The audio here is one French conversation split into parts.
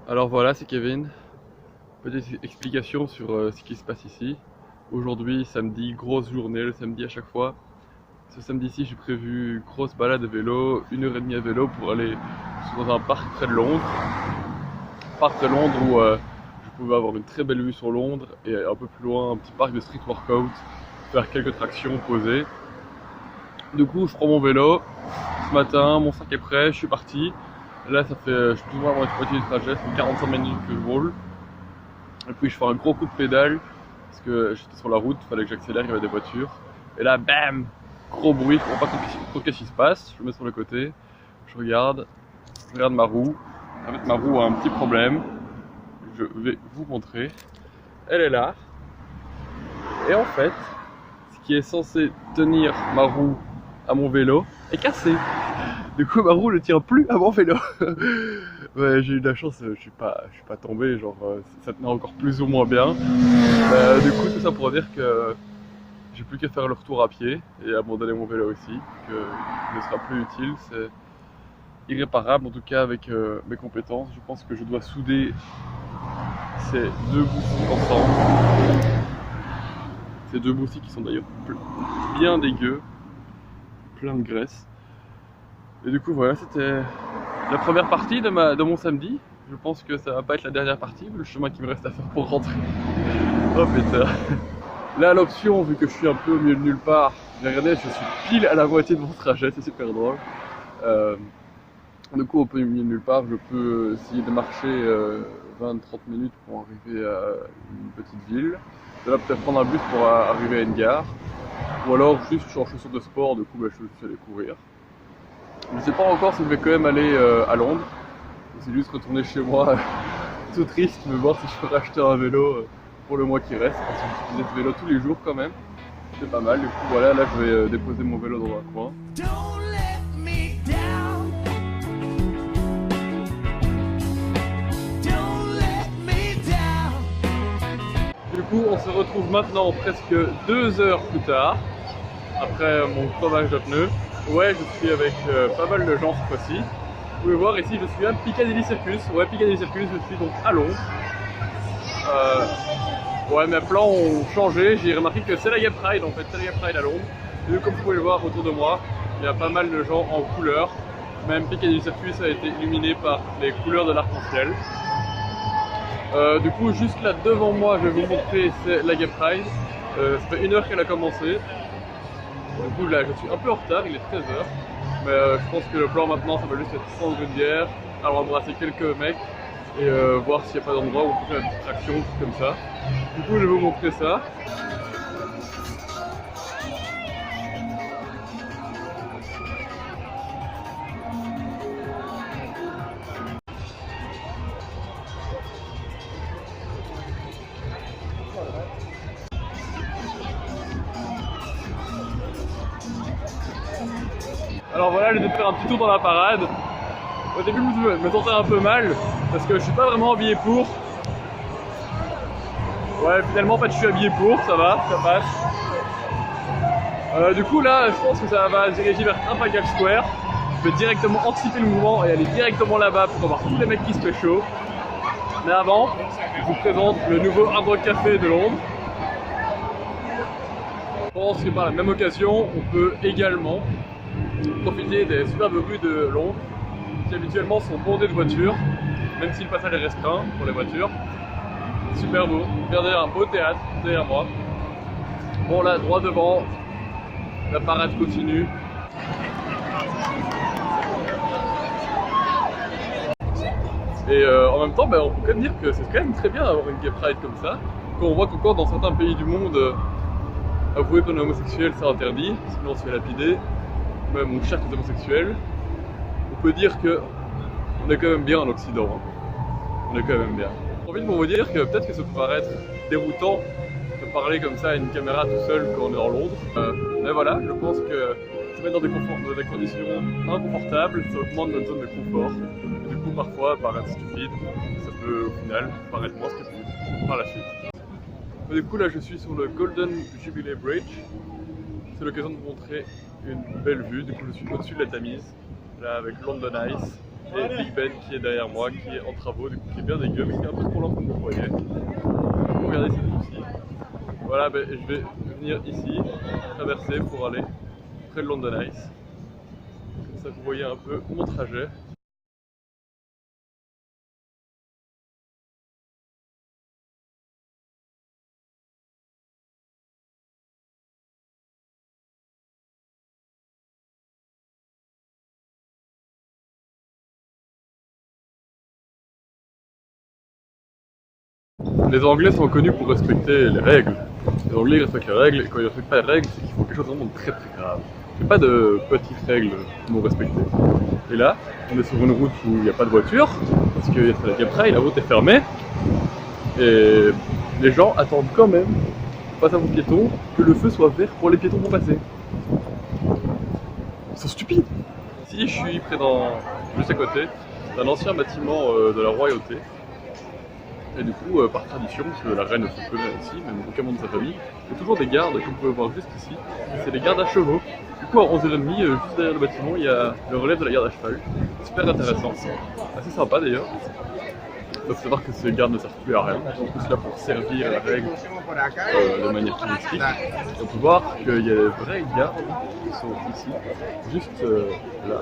Alors voilà, c'est Kevin. Petite explication sur ce qui se passe ici. Aujourd'hui, samedi, grosse journée, le samedi à chaque fois. Ce samedi-ci, j'ai prévu grosse balade à vélo, 1h30 à vélo pour aller dans un parc près de Londres. Parc de Londres où je pouvais avoir une très belle vue sur Londres et un peu plus loin, un petit parc de street workout, faire quelques tractions posées. Du coup, je prends mon vélo. Ce matin, mon sac est prêt, je suis parti. Là, ça fait, je suis plus ou moins à la moitié du trajet, ça fait 45 minutes que je roule. Et puis je fais un gros coup de pédale, parce que j'étais sur la route, il fallait que j'accélère, il y avait des voitures. Et là, bam, gros bruit, je comprends pas trop qu'est-ce qui se passe. Je me mets sur le côté, je regarde ma roue. En fait, ma roue a un petit problème. Je vais vous montrer. Elle est là. Et en fait, ce qui est censé tenir ma roue à mon vélo est cassé. Du coup, ma roue ne tient plus à mon vélo. Ouais, j'ai eu de la chance, je suis pas tombé, genre ça tenait encore plus ou moins bien. Du coup, tout ça pour dire que j'ai plus qu'à faire le retour à pied et abandonner mon vélo aussi, que il ne sera plus utile. C'est irréparable, en tout cas avec mes compétences. Je pense que je dois souder ces deux bouts ensemble. Ces deux bouts qui sont d'ailleurs bien dégueux, plein de graisse. Et du coup, voilà, c'était la première partie de mon samedi. Je pense que ça va pas être la dernière partie, vu le chemin qui me reste à faire pour rentrer. Oh putain. Là, l'option, vu que je suis un peu au milieu de nulle part, j'ai regardé, je suis pile à la moitié de mon trajet, c'est super drôle. Du coup, au milieu de nulle part, je peux essayer de marcher 20-30 minutes pour arriver à une petite ville. De là, peut-être prendre un bus pour arriver à une gare. Ou alors, juste, je suis en chaussures de sport, du coup, bah, je suis allé courir. Je ne sais pas encore si je vais quand même aller à Londres. C'est juste retourner chez moi, tout triste, mais voir si je peux racheter un vélo pour le mois qui reste. Parce que j'utilisais ce vélo tous les jours quand même. C'est pas mal. Du coup, voilà, là je vais déposer mon vélo dans un coin. Du coup, on se retrouve maintenant presque 2 heures plus tard, après mon crevage de pneus. Ouais, je suis avec pas mal de gens cette fois-ci. Vous pouvez voir ici, je suis à Piccadilly Circus. Ouais, Piccadilly Circus, je suis donc à Londres. Ouais, mes plans ont changé. J'ai remarqué que c'est la Gay Pride en fait, c'est la Gay Pride à Londres. Et comme vous pouvez le voir autour de moi, il y a pas mal de gens en couleurs. Même Piccadilly Circus a été illuminé par les couleurs de l'arc-en-ciel. Du coup, juste là devant moi, je vais vous montrer, c'est la Gay Pride. Ça fait 1 heure qu'elle a commencé. Du coup, là, je suis un peu en retard, il est 13 h. Mais je pense que le plan maintenant, ça va juste être prendre une bière, alors embrasser quelques mecs et voir s'il n'y a pas d'endroit où on peut faire une distraction, comme ça. Du coup, je vais vous montrer ça. Alors voilà, j'ai dû faire un petit tour dans la parade. Au début, je me sentais un peu mal parce que je suis pas vraiment habillé pour. Ouais, finalement, en fait, je suis habillé pour, ça va, ça passe. Du coup, là, je pense que ça va se diriger vers Trafalgar Square. Je vais directement anticiper le mouvement et aller directement là-bas pour voir tous les mecs qui se fait chaud. Mais avant, je vous présente le nouveau Hard Rock Café de Londres. Je pense que par la même occasion, on peut également profiter des superbes rues de Londres qui habituellement sont bondées de voitures, même si le passage est restreint pour les voitures. Super beau, regardez un beau théâtre derrière moi. Bon là, droit devant, la parade continue. Et en même temps, on peut quand même dire que c'est quand même très bien d'avoir une Gay Pride comme ça. Quand on voit qu'encore dans certains pays du monde, avouer qu'on est homosexuel c'est interdit, sinon on se fait lapider. Même on cherche les homosexuels. On peut dire que on est quand même bien en Occident. Hein. On est quand même bien. J'ai envie de vous dire que peut-être que ça peut paraître déroutant de parler comme ça à une caméra tout seul quand on est dans Londres. Mais voilà, je pense que se mettre dans des conditions inconfortables, ça augmente notre zone de confort. Et du coup, parfois, paraître stupide, ça peut au final paraître moins stupide par la suite. Et du coup, là, je suis sur le Golden Jubilee Bridge. C'est l'occasion de vous montrer une belle vue. Du coup, je suis au-dessus de la Tamise, là avec London Eyes. et Big Ben qui est derrière moi, qui est en travaux, du coup qui est bien dégueu, mais qui est un peu trop lent comme vous voyez. Vous regardez cette vue-ci. Voilà, ben, je vais venir ici, traverser pour aller près de London Ice. Comme ça vous voyez un peu mon trajet. Les Anglais sont connus pour respecter les règles. Les Anglais respectent les règles et quand ils ne respectent pas les règles, c'est qu'ils font quelque chose de vraiment très très grave. Il n'y a pas de petites règles non respectées. Et là, on est sur une route où il n'y a pas de voiture, parce qu'il y a la capraille, la route est fermée. Et les gens attendent quand même, face à vos piétons, que le feu soit vert pour les piétons pour passer. Ils sont stupides. Ici, je suis près juste à côté d'un ancien bâtiment de la royauté. Et du coup, par tradition, parce que la reine se connaît ici, même aucun membre de sa famille, il y a toujours des gardes, comme vous pouvez voir juste ici. C'est des gardes à chevaux. Du coup, à 11h30, juste derrière le bâtiment, il y a le relais de la garde à cheval. Super intéressant. Assez sympa d'ailleurs. Il faut savoir que ces gardes ne servent plus à rien. Ils sont tous là pour servir la règle de manière touristique. Et on peut voir qu'il y a des vrais gardes qui sont ici, juste là,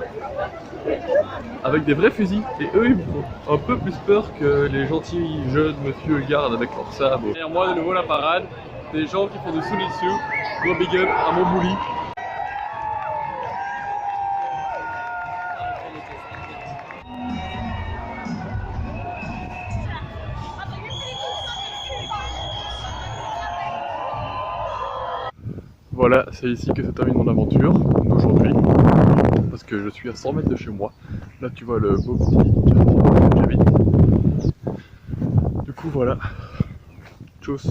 avec des vrais fusils. Et eux, ils me font un peu plus peur que les gentils jeunes monsieur gardes avec leurs sabres. Derrière moi, de nouveau la parade. Des gens qui font du Sunitsu. Gros big up à mon mouli. Voilà, c'est ici que se termine mon aventure d'aujourd'hui, parce que je suis à 100 mètres de chez moi. Là tu vois le beau petit quartier où j'habite. Du coup voilà, tchuss.